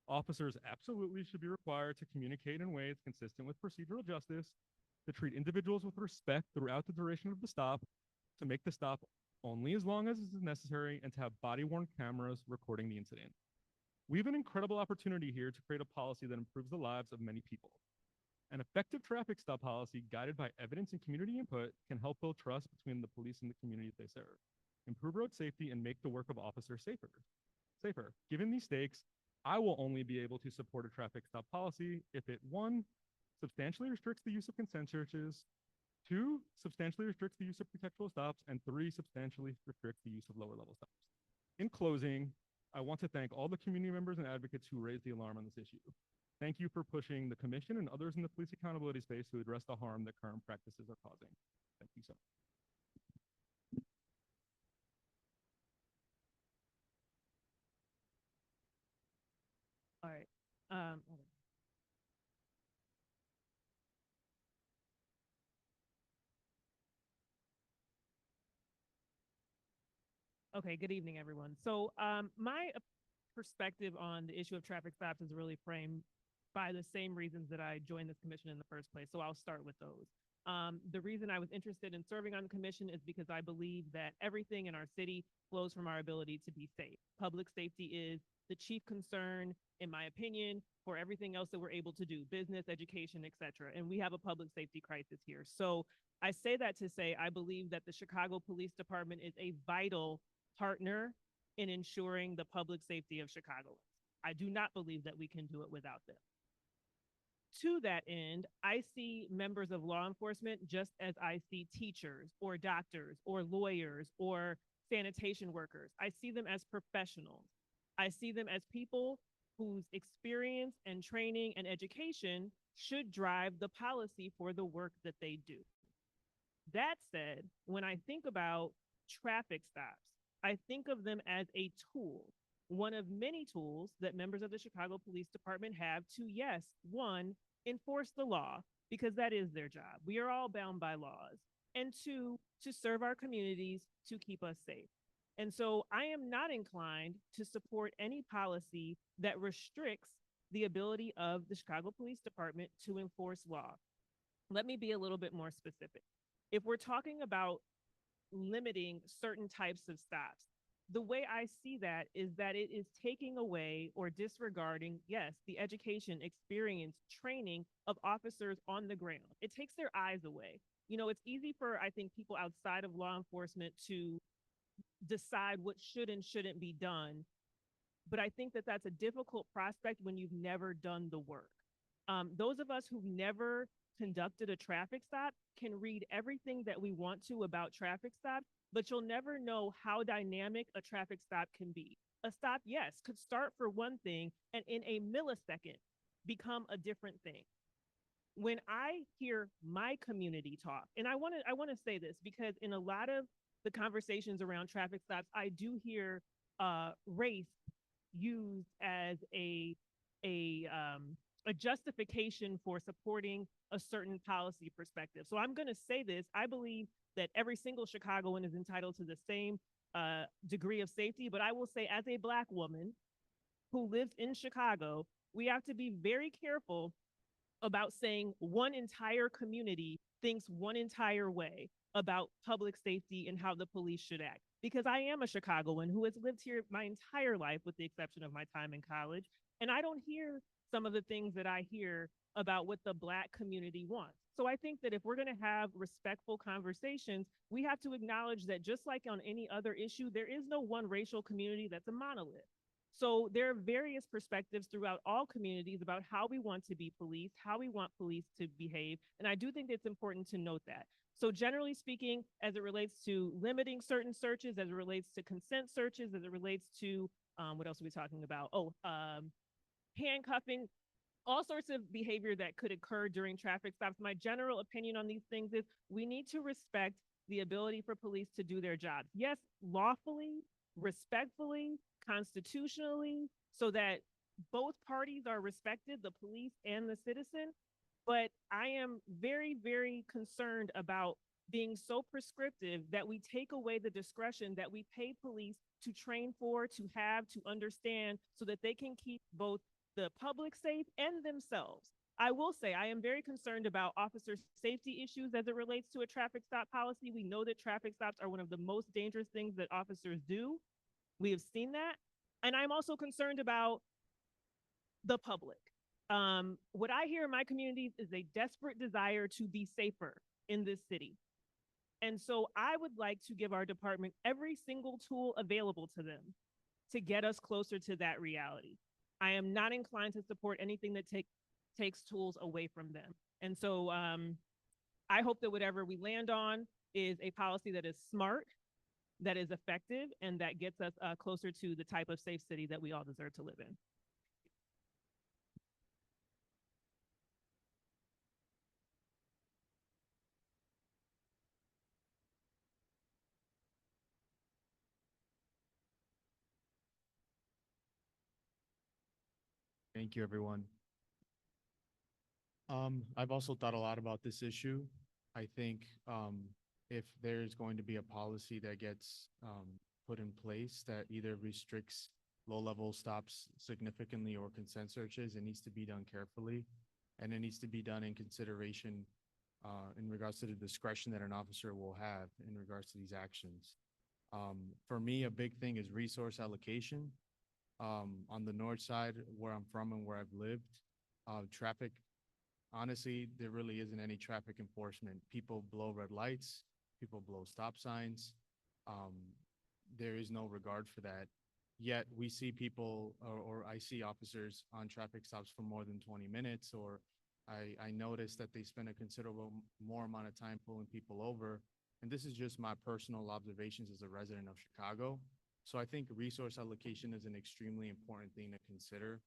officers absolutely should be required to communicate in ways consistent with procedural justice, to treat individuals with respect throughout the duration of the stop, to make the stop only as long as is necessary, and to have body-worn cameras recording the incident. We have an incredible opportunity here to create a policy that improves the lives of many people. An effective traffic stop policy guided by evidence and community input can help build trust between the police and the communities they serve, improve road safety, and make the work of officers safer. Given these stakes, I will only be able to support a traffic stop policy if it, 1, substantially restricts the use of consent searches, 2, substantially restricts the use of pretextual stops, and 3, substantially restricts the use of lower level stops. In closing, I want to thank all the community members and advocates who raised the alarm on this issue. Thank you for pushing the commission and others in the police accountability space to address the harm that current practices are causing. Thank you so much. All right. Okay, good evening, everyone. So my perspective on the issue of traffic stops is really framed by the same reasons that I joined this commission in the first place. So I'll start with those. The reason I was interested in serving on the commission is because I believe that everything in our city flows from our ability to be safe. Public safety is the chief concern, in my opinion, for everything else that we're able to do, business, education, et cetera. And we have a public safety crisis here. So I say that to say I believe that the Chicago Police Department is a vital partner in ensuring the public safety of Chicago. I do not believe that we can do it without them. To that end, I see members of law enforcement just as I see teachers or doctors or lawyers or sanitation workers. I see them as professionals. I see them as people whose experience and training and education should drive the policy for the work that they do. That said, when I think about traffic stops, I think of them as a tool, one of many tools that members of the Chicago Police Department have to, yes, one, enforce the law, because that is their job. We are all bound by laws. And two, to serve our communities, to keep us safe. And so I am not inclined to support any policy that restricts the ability of the Chicago Police Department to enforce law. Let me be a little bit more specific. If we're talking about limiting certain types of stops, the way I see that is that it is taking away or disregarding, yes, the education, experience, training of officers on the ground. It takes their eyes away. You know, it's easy for, I think, people outside of law enforcement to decide what should and shouldn't be done. But I think that that's a difficult prospect when you've never done the work. Those of us who've never conducted a traffic stop can read everything that we want to about traffic stops, but you'll never know how dynamic a traffic stop can be. A stop, yes, could start for one thing and in a millisecond become a different thing. When I hear my community talk, and I want to say this because in a lot of the conversations around traffic stops, I do hear race used as a justification for supporting a certain policy perspective. So I'm going to say this. I believe that every single Chicagoan is entitled to the same degree of safety. But I will say, as a Black woman who lives in Chicago, we have to be very careful about saying one entire community thinks one entire way about public safety and how the police should act. Because I am a Chicagoan who has lived here my entire life, with the exception of my time in college. And I don't hear some of the things that I hear about what the Black community wants. So I think that if we're going to have respectful conversations, we have to acknowledge that just like on any other issue, there is no one racial community that's a monolith. So there are various perspectives throughout all communities about how we want to be policed, how we want police to behave. And I do think it's important to note that. So generally speaking, as it relates to limiting certain searches, as it relates to consent searches, as it relates to, what else are we talking about? Handcuffing, all sorts of behavior that could occur during traffic stops. My general opinion on these things is we need to respect the ability for police to do their job. Yes, lawfully, respectfully, constitutionally, so that both parties are respected, the police and the citizen. But I am very, very concerned about being so prescriptive that we take away the discretion that we pay police to train for, to have, to understand, so that they can keep both the public safe and themselves. I will say I am very concerned about officer safety issues as it relates to a traffic stop policy. We know that traffic stops are one of the most dangerous things that officers do. We have seen that. And I'm also concerned about the public. What I hear in my communities is a desperate desire to be safer in this city. And so I would like to give our department every single tool available to them to get us closer to that reality. I am not inclined to support anything that takes tools away from them. And so I hope that whatever we land on is a policy that is smart, that is effective, and that gets us closer to the type of safe city that we all deserve to live in. Thank you, everyone. I've also thought a lot about this issue. I think if there's going to be a policy that gets put in place that either restricts low-level stops significantly or consent searches, it needs to be done carefully, and it needs to be done in consideration in regards to the discretion that an officer will have in regards to these actions. For me, a big thing is resource allocation. On the north side, where I'm from and where I've lived, traffic, honestly, there really isn't any traffic enforcement. People blow red lights, people blow stop signs. There is no regard for that. Yet we see people, or I see officers on traffic stops for more than 20 minutes, or I notice that they spend a considerable more amount of time pulling people over. And this is just my personal observations as a resident of Chicago. So I think resource allocation is an extremely important thing to consider.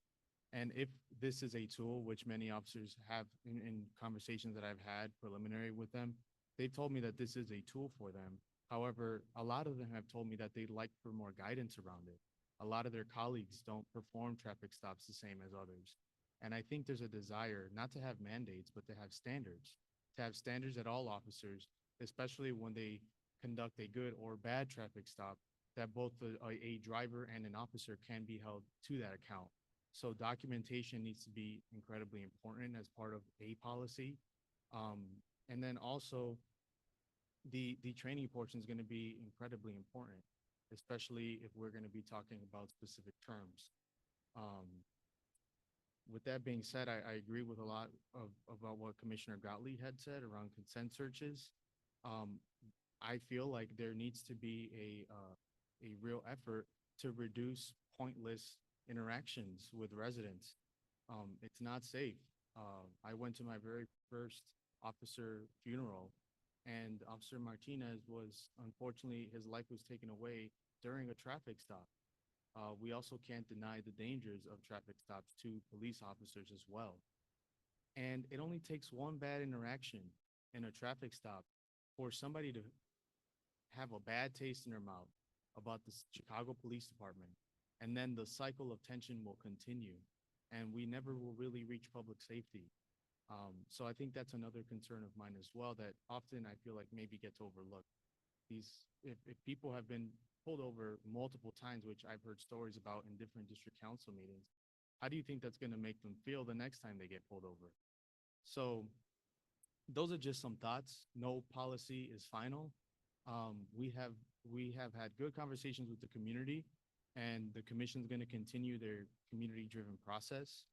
And if this is a tool, which many officers have in conversations that I've had preliminary with them, they've told me that this is a tool for them. However, a lot of them have told me that they'd like for more guidance around it. A lot of their colleagues don't perform traffic stops the same as others. And I think there's a desire not to have mandates, but to have standards that all officers, especially when they conduct a good or bad traffic stop, that both a driver and an officer can be held to that account. So documentation needs to be incredibly important as part of a policy. And then also the training portion is going to be incredibly important, especially if we're going to be talking about specific terms. With that being said, I agree with a lot about what Commissioner Gottlieb had said around consent searches. I feel like there needs to be a real effort to reduce pointless interactions with residents. It's not safe. I went to my very first officer funeral, and Officer Martinez was, unfortunately, his life was taken away during a traffic stop. We also can't deny the dangers of traffic stops to police officers as well. And it only takes one bad interaction in a traffic stop for somebody to have a bad taste in their mouth about the Chicago Police Department. And then the cycle of tension will continue, and we never will really reach public safety. So I think that's another concern of mine as well, that often I feel like maybe gets overlooked. If people have been pulled over multiple times, which I've heard stories about in different district council meetings, how do you think that's going to make them feel the next time they get pulled over? So those are just some thoughts. No policy is final. We have had good conversations with the community, and the commission is going to continue their community-driven process.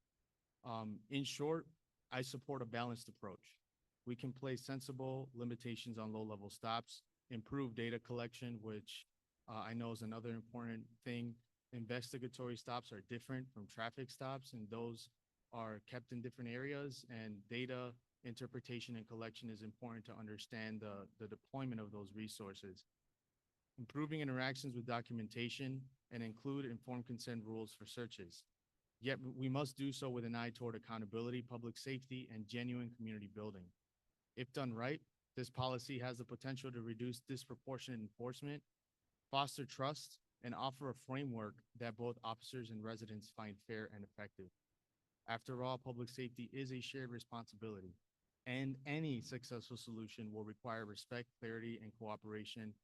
In short, I support a balanced approach. We can place sensible limitations on low-level stops, improve data collection, which I know is another important thing. Investigatory stops are different from traffic stops, and those are kept in different areas, and data interpretation and collection is important to understand the deployment of those resources. Improving interactions with documentation and include informed consent rules for searches. Yet we must do so with an eye toward accountability, public safety, and genuine community building. If done right, this policy has the potential to reduce disproportionate enforcement, foster trust, and offer a framework that both officers and residents find fair and effective. After all, public safety is a shared responsibility, and any successful solution will require respect, clarity, and cooperation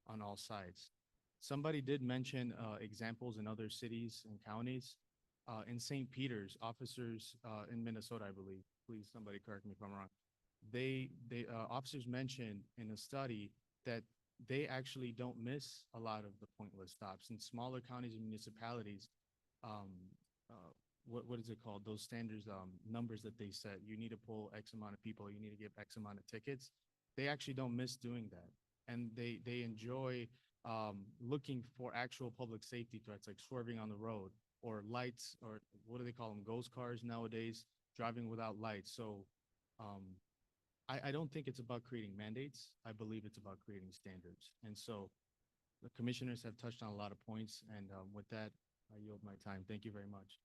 on all sides. Somebody did mention examples in other cities and counties. In St. Peter's, officers in Minnesota, I believe, please somebody correct me if I'm wrong. Officers mentioned in a study that they actually don't miss a lot of the pointless stops. In smaller counties and municipalities, what is it called? Those standards, numbers that they set. You need to pull X amount of people. You need to give X amount of tickets. They actually don't miss doing that, and they enjoy looking for actual public safety threats, like swerving on the road, or lights, or what do they call them? Ghost cars nowadays, driving without lights. So I don't think it's about creating mandates. I believe it's about creating standards. And so the commissioners have touched on a lot of points. And with that, I yield my time. Thank you very much.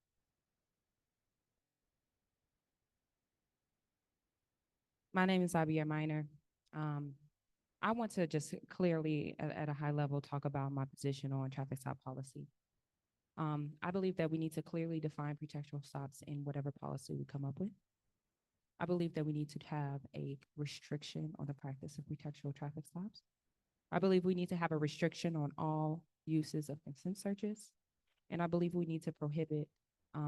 My name is Abia Minor. I want to just clearly, at a high level, talk about my position on traffic stop policy. I believe that we need to clearly define pretextual stops in whatever policy we come up with. I believe that we need to have a restriction on the practice of pretextual traffic stops. I believe we need to have a restriction on all uses of consent searches. And I believe we need to prohibit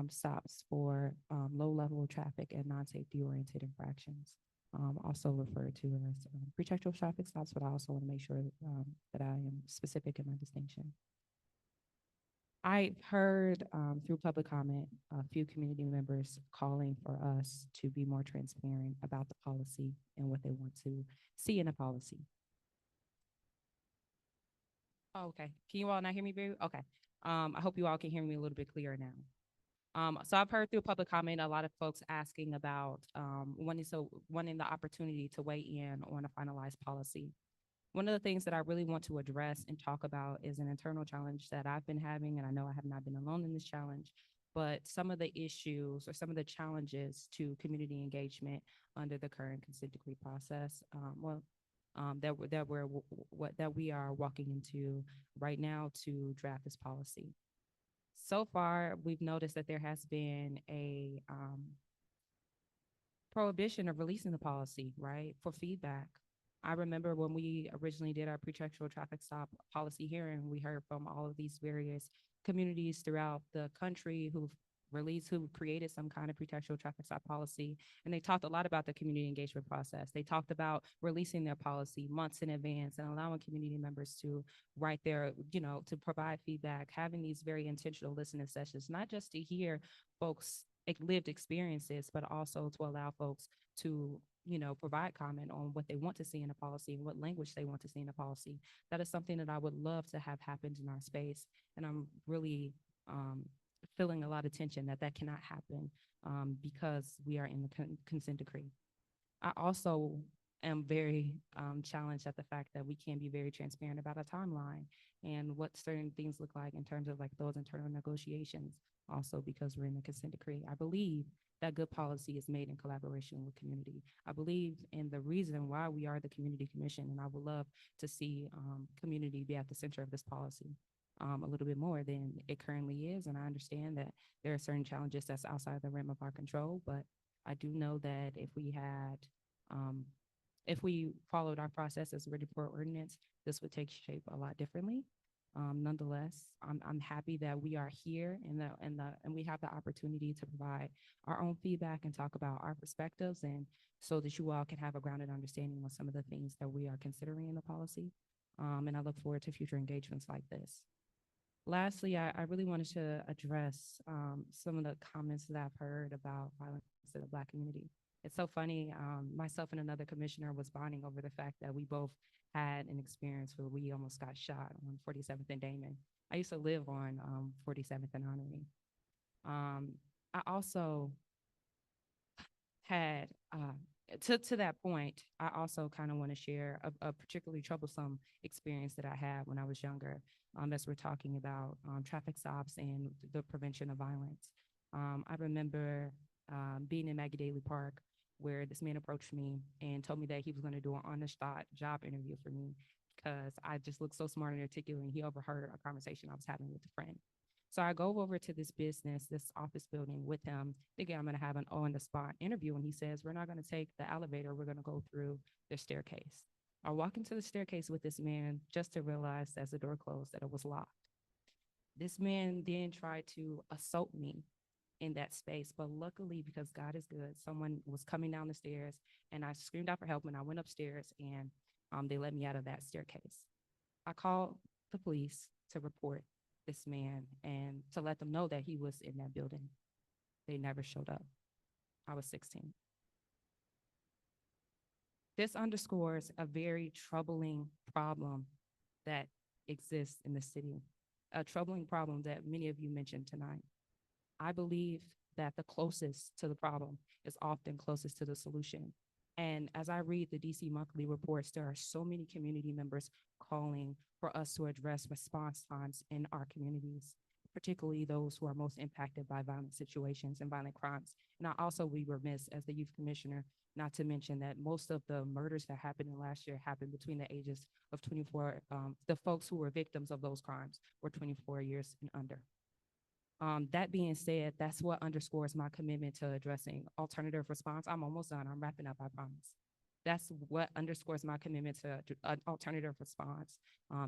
stops for low-level traffic and non-safety oriented infractions, also referred to as pretextual traffic stops, but I also want to make sure that I am specific in my distinction. I've heard through public comment a few community members calling for us to be more transparent about the policy and what they want to see in a policy. Oh, okay. Can you all not hear me very? Okay. I hope you all can hear me a little bit clearer now. So I've heard through public comment a lot of folks asking about wanting the opportunity to weigh in on a finalized policy. One of the things that I really want to address and talk about is an internal challenge that I've been having, and I know I have not been alone in this challenge, but some of the issues or some of the challenges to community engagement under the current consent decree process, that we are walking into right now to draft this policy. So far, we've noticed that there has been a prohibition of releasing the policy, right, for feedback. I remember when we originally did our pretextual traffic stop policy hearing, we heard from all of these various communities throughout the country who created some kind of pretextual traffic stop policy. And they talked a lot about the community engagement process. They talked about releasing their policy months in advance and allowing community members to write their, to provide feedback, having these very intentional listening sessions, not just to hear folks' lived experiences, but also to allow folks to provide comment on what they want to see in a policy and what language they want to see in a policy. That is something that I would love to have happened in our space. And I'm really feeling a lot of tension that cannot happen because we are in the consent decree. I also am very challenged at the fact that we can't be very transparent about a timeline and what certain things look like in terms of like those internal negotiations, also because we're in the consent decree. I believe that good policy is made in collaboration with community. I believe in the reason why we are the community commission, and I would love to see community be at the center of this policy a little bit more than it currently is. And I understand that there are certain challenges that's outside the realm of our control, but I do know that if we followed our process as written for ordinance, this would take shape a lot differently. Nonetheless, I'm happy that we are here and we have the opportunity to provide our own feedback and talk about our perspectives, and so that you all can have a grounded understanding of some of the things that we are considering in the policy. And I look forward to future engagements like this. Lastly, I really wanted to address some of the comments that I've heard about violence in the Black community. It's so funny. Myself and another commissioner was bonding over the fact that we both had an experience where we almost got shot on 47th and Damon. I used to live on 47th and Honorary. I also had, to that point, I also kind of want to share a particularly troublesome experience that I had when I was younger, as we're talking about traffic stops and the prevention of violence. I remember being in Maggie Daly Park, where this man approached me and told me that he was going to do an on-the-spot job interview for me because I just looked so smart and articulate, and he overheard a conversation I was having with a friend. So I go over to this office building with him, thinking I'm going to have an on-the-spot interview, and he says, we're not going to take the elevator, we're going to go through the staircase. I walk into the staircase with this man just to realize as the door closed that it was locked. This man then tried to assault me in that space. But luckily, because God is good, someone was coming down the stairs and I screamed out for help and I went upstairs and they let me out of that staircase. I called the police to report this man and to let them know that he was in that building. They never showed up. I was 16. This underscores a very troubling problem that exists in the city, a troubling problem that many of you mentioned tonight. I believe that the closest to the problem is often closest to the solution. And as I read the DC monthly reports, there are so many community members calling for us to address response times in our communities, particularly those who are most impacted by violent situations and violent crimes. And I also be remiss as the youth commissioner not to mention that most of the murders that happened in last year happened between the ages of 24. The folks who were victims of those crimes were 24 years and under. That being said, that's what underscores my commitment to addressing alternative response. I'm almost done. I'm wrapping up, I promise. That's what underscores my commitment to alternative response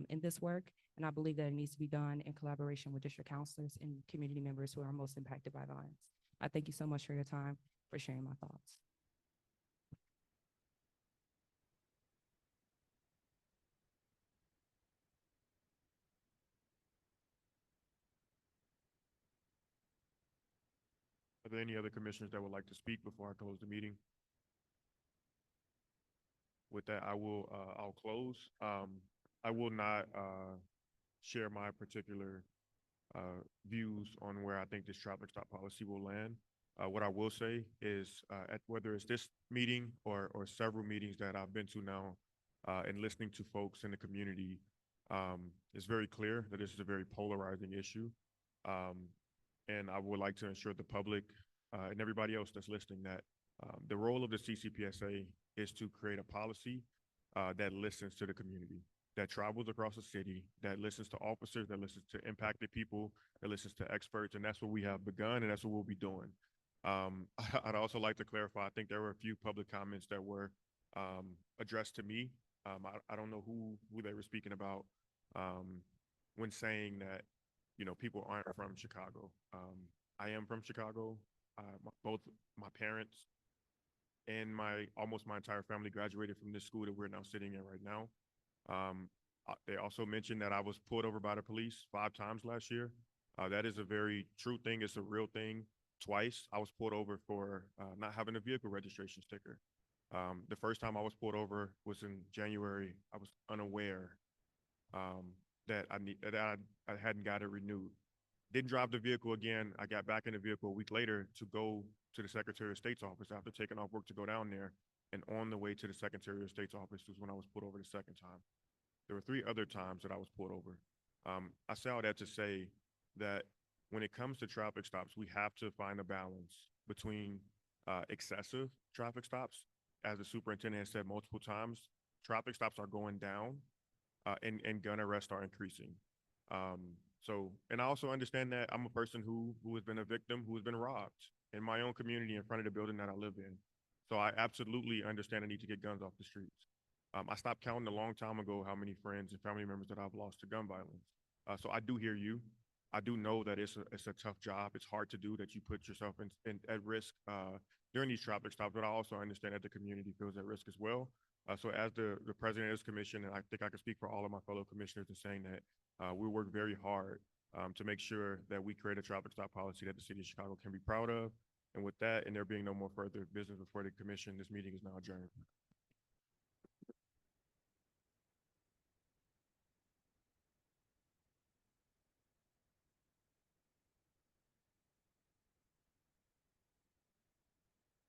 in this work. And I believe that it needs to be done in collaboration with district counselors and community members who are most impacted by violence. I thank you so much for your time, for sharing my thoughts. Are there any other commissioners that would like to speak before I close the meeting? With that, I'll close. I will not share my particular views on where I think this traffic stop policy will land. What I will say is at whether it's this meeting or several meetings that I've been to now and listening to folks in the community, it's very clear that this is a very polarizing issue. And I would like to ensure the public and everybody else that's listening that the role of the CCPSA is to create a policy that listens to the community, that travels across the city, that listens to officers, that listens to impacted people, that listens to experts, and that's what we have begun, and that's what we'll be doing. I'd also like to clarify, I think there were a few public comments that were addressed to me. I don't know who they were speaking about when saying that, you know, people aren't from Chicago. I am from Chicago. Both my parents and almost my entire family graduated from this school that we're now sitting in right now. They also mentioned that I was pulled over by the police 5 times last year. That is a very true thing. It's a real thing. Twice I was pulled over for not having a vehicle registration sticker. The first time I was pulled over was in January. I was unaware that I hadn't got it renewed. Didn't drive the vehicle again. I got back in the vehicle a week later to go to the Secretary of State's office after taking off work to go down there. And on the way to the Secretary of State's office was when I was pulled over the second time. There were 3 other times that I was pulled over. I say all that to say that when it comes to traffic stops, we have to find a balance between excessive traffic stops. As the superintendent has said multiple times, traffic stops are going down and gun arrests are increasing. And I also understand that I'm a person who has been a victim, who has been robbed in my own community in front of the building that I live in. So I absolutely understand the need to get guns off the streets. I stopped counting a long time ago how many friends and family members that I've lost to gun violence. So I do hear you. I do know that it's a tough job. It's hard to do, that you put yourself at risk during these traffic stops, but I also understand that the community feels at risk as well. So as the president of this commission, and I think I can speak for all of my fellow commissioners in saying that we work very hard to make sure that we create a traffic stop policy that the city of Chicago can be proud of. And with that, and there being no more further business before the commission, this meeting is now adjourned.